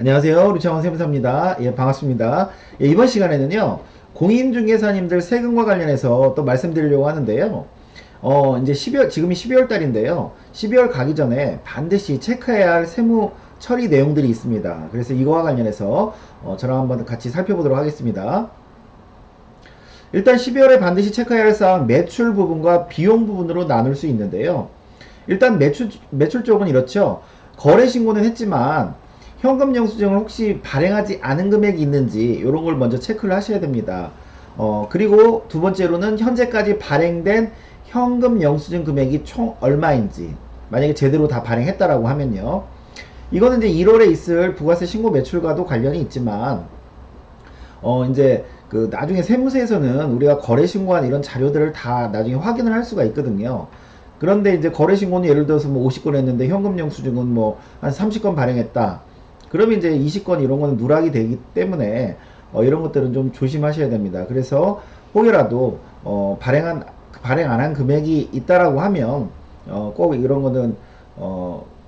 안녕하세요. 루창원 세무사입니다. 예, 반갑습니다. 예, 이번 시간에는요, 공인중개사님들 세금과 관련해서 또 말씀드리려고 하는데요. 이제 지금이 12월 달인데요. 12월 가기 전에 반드시 체크해야 할 세무 처리 내용들이 있습니다. 그래서 이거와 관련해서 저랑 한번 같이 살펴보도록 하겠습니다. 일단 12월에 반드시 체크해야 할 사항 매출 부분과 비용 부분으로 나눌 수 있는데요. 일단 매출 쪽은 이렇죠. 거래 신고는 했지만 현금 영수증을 혹시 발행하지 않은 금액이 있는지 이런 걸 먼저 체크를 하셔야 됩니다. 그리고 두 번째로는 현재까지 발행된 현금 영수증 금액이 총 얼마인지, 만약에 제대로 다 발행했다라고 하면요. 이거는 이제 1월에 있을 부가세 신고 매출과도 관련이 있지만 이제 그 나중에 세무서에서는 우리가 거래 신고한 이런 자료들을 다 나중에 확인을 할 수가 있거든요. 그런데 이제 거래 신고는 예를 들어서 뭐 50건 했는데 현금 영수증은 뭐 한 30건 발행했다. 그러면 이제 20건 이런 거는 누락이 되기 때문에 이런 것들은 좀 조심하셔야 됩니다. 그래서 혹여라도 발행 안 한 금액이 있다라고 하면 꼭 이런 거는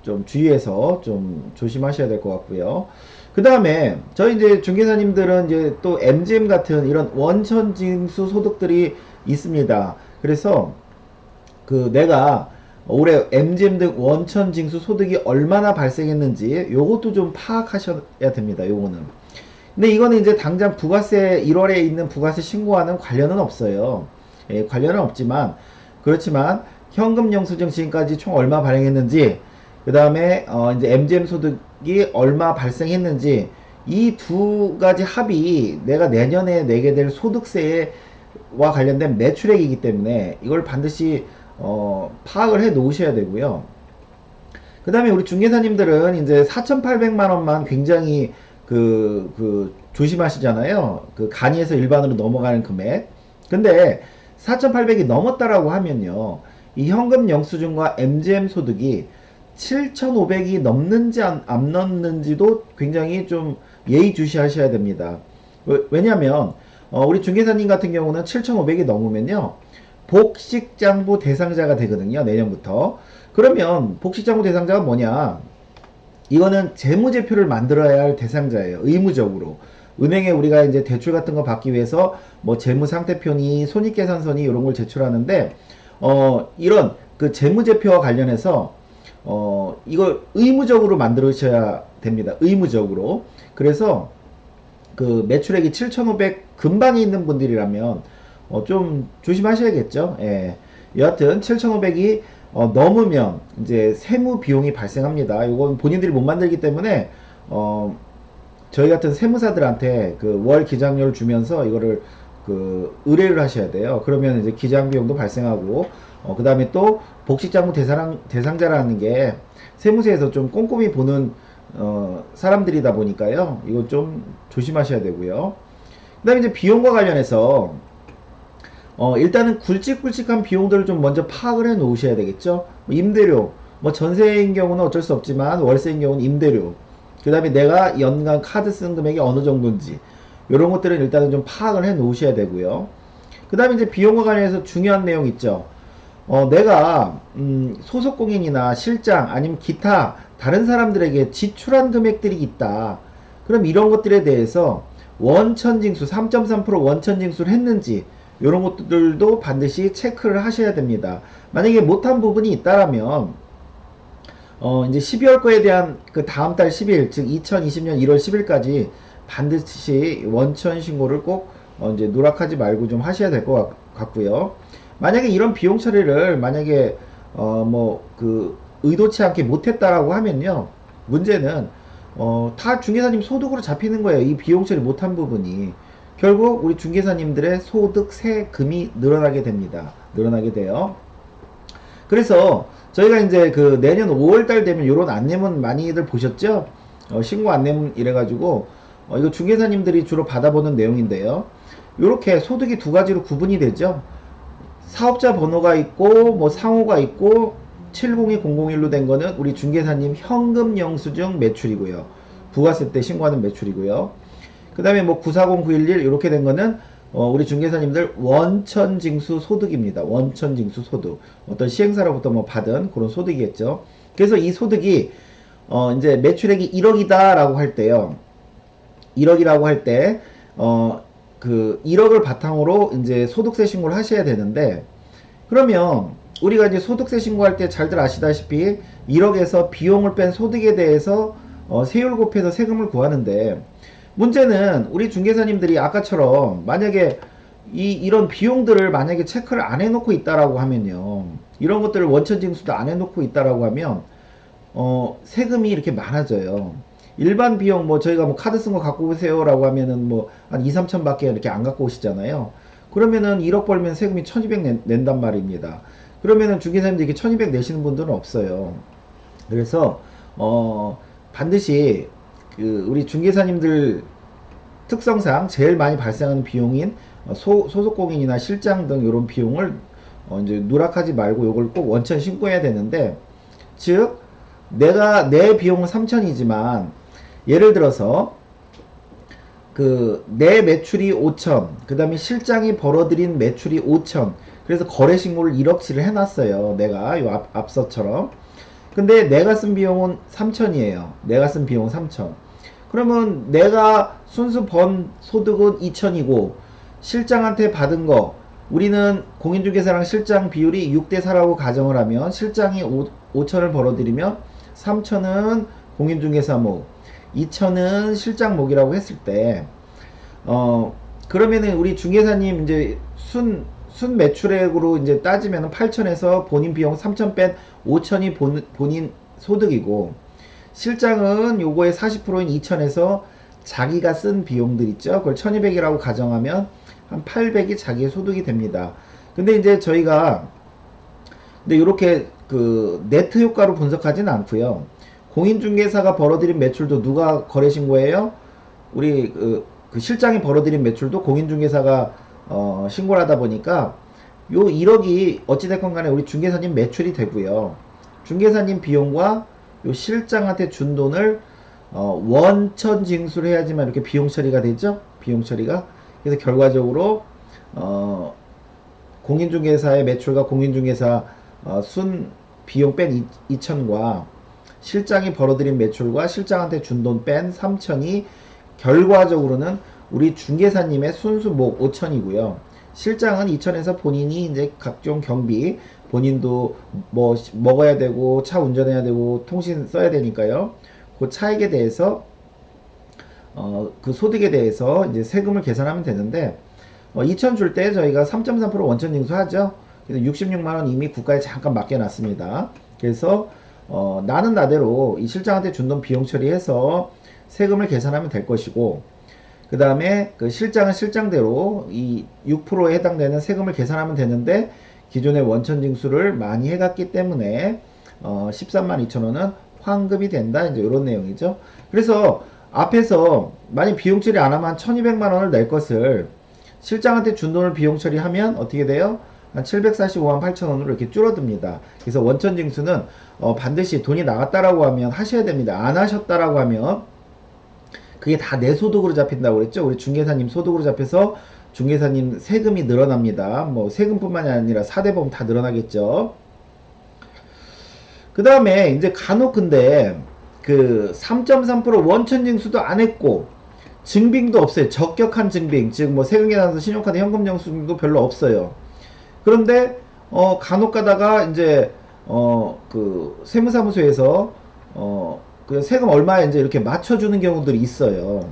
좀 주의해서 좀 조심하셔야 될 것 같고요. 그 다음에 저희 이제 중개사님들은 이제 또 MGM 같은 이런 원천징수 소득들이 있습니다. 그래서 그 내가 올해 MGM 등 원천징수 소득이 얼마나 발생했는지 요것도 좀 파악하셔야 됩니다. 요거는. 근데 이거는 이제 당장 부가세 1월에 있는 부가세 신고와는 관련은 없어요. 예, 관련은 없지만 그렇지만 현금 영수증 지금까지 총 얼마 발행했는지, 그 다음에 이제 MGM 소득이 얼마 발생했는지, 이 두 가지 합이 내가 내년에 내게 될 소득세와 관련된 매출액이기 때문에 이걸 반드시 파악을 해 놓으셔야 되고요. 그 다음에 우리 중개사님들은 이제 4,800만 원만 굉장히 조심하시잖아요. 그 간이에서 일반으로 넘어가는 금액. 근데 4,800이 넘었다라고 하면요. 이 현금 영수증과 MGM 소득이 7,500이 넘는지 안 넘는지도 굉장히 좀 예의주시하셔야 됩니다. 왜냐면 우리 중개사님 같은 경우는 7,500이 넘으면요. 복식장부 대상자가 되거든요. 내년부터. 그러면 복식장부 대상자가 뭐냐? 이거는 재무제표를 만들어야 할 대상자예요. 의무적으로. 은행에 우리가 이제 대출 같은 거 받기 위해서 뭐 재무상태표니 손익계산서니 이런 걸 제출하는데 이런 그 재무제표와 관련해서 이걸 의무적으로 만들으셔야 됩니다. 의무적으로. 그래서 그 매출액이 7,500 근방에 있는 분들이라면 좀 조심하셔야겠죠. 예. 여하튼 7,500이 넘으면 이제 세무 비용이 발생합니다. 이건 본인들이 못 만들기 때문에 저희 같은 세무사들한테 그 월 기장료를 주면서 이거를 그 의뢰를 하셔야 돼요. 그러면 이제 기장 비용도 발생하고 그 다음에 또 복식장부 대상자라는 게 세무서에서 좀 꼼꼼히 보는 사람들이다 보니까요. 이거 좀 조심하셔야 되고요. 그 다음에 이제 비용과 관련해서 일단은 굵직굵직한 비용들을 좀 먼저 파악을 해 놓으셔야 되겠죠. 뭐 임대료, 뭐 전세인 경우는 어쩔 수 없지만 월세인 경우는 임대료, 그 다음에 내가 연간 카드 쓰는 금액이 어느 정도인지 이런 것들은 일단은 좀 파악을 해 놓으셔야 되고요. 그 다음에 이제 비용과 관련해서 중요한 내용 있죠. 내가 소속공인이나 실장 아니면 기타 다른 사람들에게 지출한 금액들이 있다. 그럼 이런 것들에 대해서 원천징수 3.3% 원천징수를 했는지 이런 것들도 반드시 체크를 하셔야 됩니다. 만약에 못한 부분이 있다라면 이제 12월 거에 대한 그 다음 달 10일 즉 2020년 1월 10일까지 반드시 원천 신고를 꼭 이제 누락하지 말고 좀 하셔야 될 것 같고요. 만약에 이런 비용 처리를 만약에 뭐 그 의도치 않게 못했다라고 하면요. 문제는 다 중개사님 소득으로 잡히는 거예요. 이 비용 처리 못한 부분이. 결국 우리 중개사님들의 소득 세금이 늘어나게 됩니다. 늘어나게 돼요. 그래서 저희가 이제 그 내년 5월달 되면 이런 안내문 많이들 보셨죠? 신고 안내문 이래가지고 이거 중개사님들이 주로 받아보는 내용인데요. 이렇게 소득이 두 가지로 구분이 되죠. 사업자 번호가 있고 뭐 상호가 있고 702001로 된 거는 우리 중개사님 현금 영수증 매출이고요. 부가세 때 신고하는 매출이고요. 그 다음에 뭐 940911 이렇게 된 거는 우리 중개사님들 원천징수 소득입니다. 원천징수 소득. 어떤 시행사로부터 뭐 받은 그런 소득이겠죠. 그래서 이 소득이 이제 매출액이 1억이다 라고 할 때요. 1억이라고 할 때, 그 1억을 바탕으로 이제 소득세 신고를 하셔야 되는데, 그러면 우리가 이제 소득세 신고할 때 잘들 아시다시피 1억에서 비용을 뺀 소득에 대해서 세율 곱해서 세금을 구하는데, 문제는 우리 중개사님들이 아까처럼 만약에 이런 비용들을 만약에 체크를 안 해놓고 있다라고 하면요, 이런 것들을 원천징수도 안 해놓고 있다라고 하면 세금이 이렇게 많아져요. 일반 비용 뭐 저희가 뭐 카드 쓴 거 갖고 오세요라고 하면은 뭐 한 2, 3천 밖에 이렇게 안 갖고 오시잖아요. 그러면은 1억 벌면 세금이 1200 낸단 말입니다. 그러면은 중개사님들 이렇게 1200 내시는 분들은 없어요. 그래서 반드시 그 우리 중개사님들 특성상 제일 많이 발생하는 비용인 소속공인이나 실장 등 이런 비용을 이제 누락하지 말고 이걸 꼭 원천 신고해야 되는데, 즉 내가 내 비용은 3천이지만 예를 들어서 그 내 매출이 5천, 그 다음에 실장이 벌어들인 매출이 5천, 그래서 거래 신고를 1억치를 해놨어요. 내가 요 앞서처럼. 근데 내가 쓴 비용은 3천이에요. 내가 쓴 비용은 3천. 그러면 내가 순수 번 소득은 2천이고 실장한테 받은 거, 우리는 공인중개사랑 실장 비율이 6대4라고 가정을 하면 실장이 5천을 벌어들이면 3천은 공인중개사 목, 2천은 실장 목이라고 했을 때 그러면은 우리 중개사님 이제 순 매출액으로 이제 따지면 8천에서 본인 비용 3천 뺀 5천이 본인 소득이고, 실장은 요거의 40%인 2천에서 자기가 쓴 비용들 있죠. 그걸 1200이라고 가정하면 한 800이 자기의 소득이 됩니다. 근데 이제 저희가 근데 이렇게 그 네트 효과로 분석하지는 않고요. 공인중개사가 벌어들인 매출도 누가 거래신고해요? 우리 그 실장이 벌어들인 매출도 공인중개사가 신고를 하다 보니까 요 1억이 어찌됐건 간에 우리 중개사님 매출이 되고요. 중개사님 비용과 요 실장한테 준 돈을 원천 징수를 해야지만 이렇게 비용 처리가 되죠. 비용 처리가. 그래서 결과적으로 공인중개사의 매출과 공인중개사 순 비용 뺀 2천과 실장이 벌어들인 매출과 실장한테 준 돈 뺀 3천이 결과적으로는 우리 중개사님의 순수 목 5천이고요. 실장은 2천에서 본인이 이제 각종 경비, 본인도 뭐 먹어야 되고 차 운전해야 되고 통신 써야 되니까요. 그 차익에 대해서 그 소득에 대해서 이제 세금을 계산하면 되는데, 2천 줄 때 저희가 3.3% 원천 징수하죠. 그래서 66만 원 이미 국가에 잠깐 맡겨놨습니다. 그래서 나는 나대로 이 실장한테 준 돈 비용 처리해서 세금을 계산하면 될 것이고, 그 다음에 그 실장은 실장대로 이 6%에 해당되는 세금을 계산하면 되는데, 기존의 원천 징수를 많이 해갔기 때문에 13만 2천 원은 환급이 된다, 이제 이런 내용이죠. 그래서 앞에서 만약 비용 처리 안 하면 1200만 원을 낼 것을 실장한테 준 돈을 비용 처리하면 어떻게 돼요? 한 745만 8천 원으로 이렇게 줄어듭니다. 그래서 원천 징수는 반드시 돈이 나갔다라고 하면 하셔야 됩니다. 안 하셨다라고 하면 그게 다 내 소득으로 잡힌다고 그랬죠. 우리 중개사님 소득으로 잡혀서 중개사님 세금이 늘어납니다. 뭐 세금뿐만이 아니라 4대 보험 다 늘어나겠죠. 그 다음에 이제 간혹 근데 그 3.3% 원천 징수도 안 했고 증빙도 없어요. 적격한 증빙, 즉 뭐 세금 계산서, 신용카드, 현금 영수증도 별로 없어요. 그런데 간혹 가다가 이제 그 세무사무소에서 그 세금 얼마에 이제 이렇게 맞춰주는 경우들이 있어요.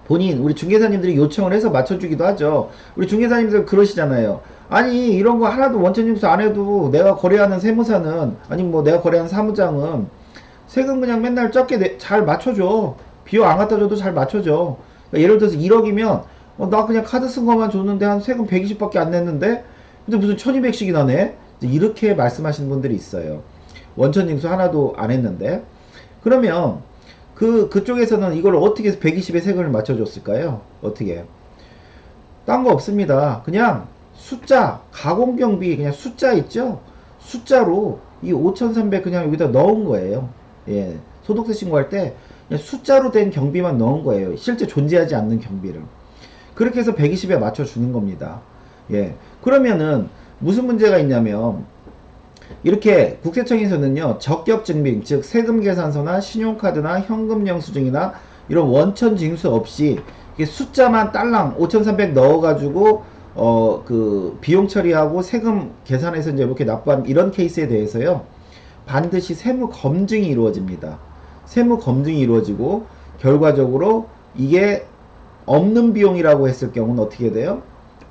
본인 우리 중개사님들이 요청을 해서 맞춰주기도 하죠. 우리 중개사님들 그러시잖아요. 아니 이런 거 하나도 원천징수 안 해도 내가 거래하는 세무사는, 아니 뭐 내가 거래하는 사무장은 세금 그냥 맨날 적게 잘 맞춰줘. 비용 안 갖다 줘도 잘 맞춰줘. 그러니까 예를 들어서 1억이면 나 그냥 카드 쓴 것만 줬는데 한 세금 120밖에 안 냈는데 근데 무슨 1200씩이 나네? 이렇게 말씀하시는 분들이 있어요. 원천징수 하나도 안 했는데. 그러면 그쪽에서는 이걸 어떻게 해서 120의 세금을 맞춰줬을까요? 어떻게? 딴 거 없습니다. 그냥 숫자, 가공경비, 그냥 숫자 있죠? 숫자로 이 5300 그냥 여기다 넣은 거예요. 예. 소득세 신고할 때 그냥 숫자로 된 경비만 넣은 거예요. 실제 존재하지 않는 경비를. 그렇게 해서 120에 맞춰주는 겁니다. 예. 그러면은 무슨 문제가 있냐면 이렇게 국세청에서는요, 적격 증빙, 즉 세금 계산서나 신용카드나 현금 영수증이나 이런 원천 징수 없이 이게 숫자만 딸랑 5,300 넣어가지고 그 비용 처리하고 세금 계산해서 이제 이렇게 납부한 이런 케이스에 대해서요, 반드시 세무 검증이 이루어집니다. 세무 검증이 이루어지고 결과적으로 이게 없는 비용이라고 했을 경우는 어떻게 돼요?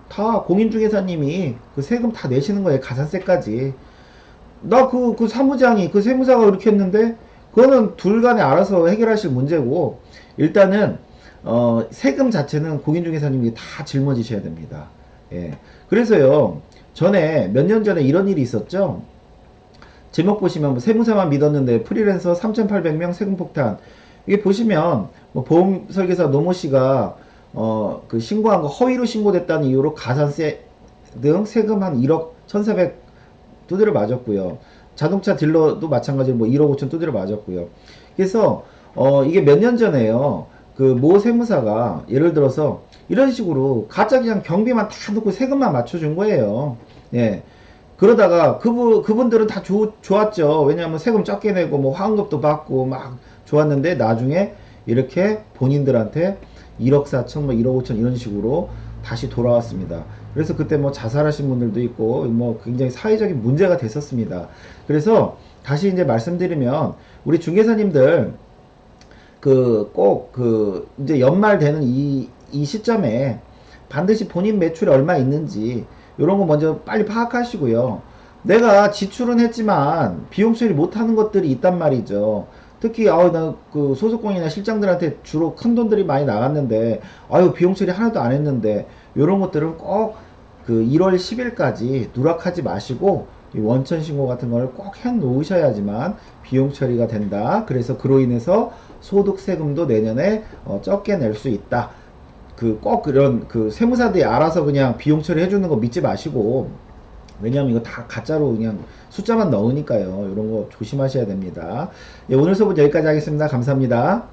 다 공인중개사님이 그 세금 다 내시는 거예요. 가산세까지. 나 그 사무장이 그 세무사가 그렇게 했는데 그거는 둘 간에 알아서 해결하실 문제고, 일단은 세금 자체는 공인중개사님이 다 짊어지셔야 됩니다. 예. 그래서요, 전에 몇 년 전에 이런 일이 있었죠. 제목 보시면 뭐 세무사만 믿었는데 프리랜서 3,800명 세금 폭탄. 이게 보시면 뭐 보험 설계사 노모 씨가 그 신고한 거 허위로 신고됐다는 이유로 가산세 등 세금 한 1억 1,400 두드려 맞았고요. 자동차 딜러도 마찬가지로 뭐 1억 5천 두드려 맞았고요. 그래서 이게 몇 년 전에요. 그 모 세무사가 예를 들어서 이런 식으로 가짜 그냥 경비만 다 넣고 세금만 맞춰준 거예요. 예. 그러다가 그분들은 다 좋았죠. 왜냐하면 세금 적게 내고 뭐 화환급도 받고 막 좋았는데 나중에 이렇게 본인들한테 1억 4천 뭐 1억 5천 이런 식으로 다시 돌아왔습니다. 그래서 그때 뭐 자살하신 분들도 있고 뭐 굉장히 사회적인 문제가 됐었습니다. 그래서 다시 이제 말씀드리면 우리 중개사님들 그 꼭 그 이제 연말 되는 이 시점에 반드시 본인 매출이 얼마 있는지 이런 거 먼저 빨리 파악하시고요. 내가 지출은 했지만 비용 처리 못하는 것들이 있단 말이죠. 특히 나 그 소속공이나 실장들한테 주로 큰 돈들이 많이 나갔는데 아유 비용 처리 하나도 안 했는데 이런 것들은 꼭 그 1월 10일까지 누락하지 마시고 이 원천 신고 같은 걸 꼭 해 놓으셔야지만 비용 처리가 된다. 그래서 그로 인해서 소득 세금도 내년에 적게 낼 수 있다. 그 꼭 그런 그 세무사들이 알아서 그냥 비용 처리 해주는 거 믿지 마시고, 왜냐면 이거 다 가짜로 그냥 숫자만 넣으니까요. 이런 거 조심하셔야 됩니다. 예, 오늘 수업은 여기까지 하겠습니다. 감사합니다.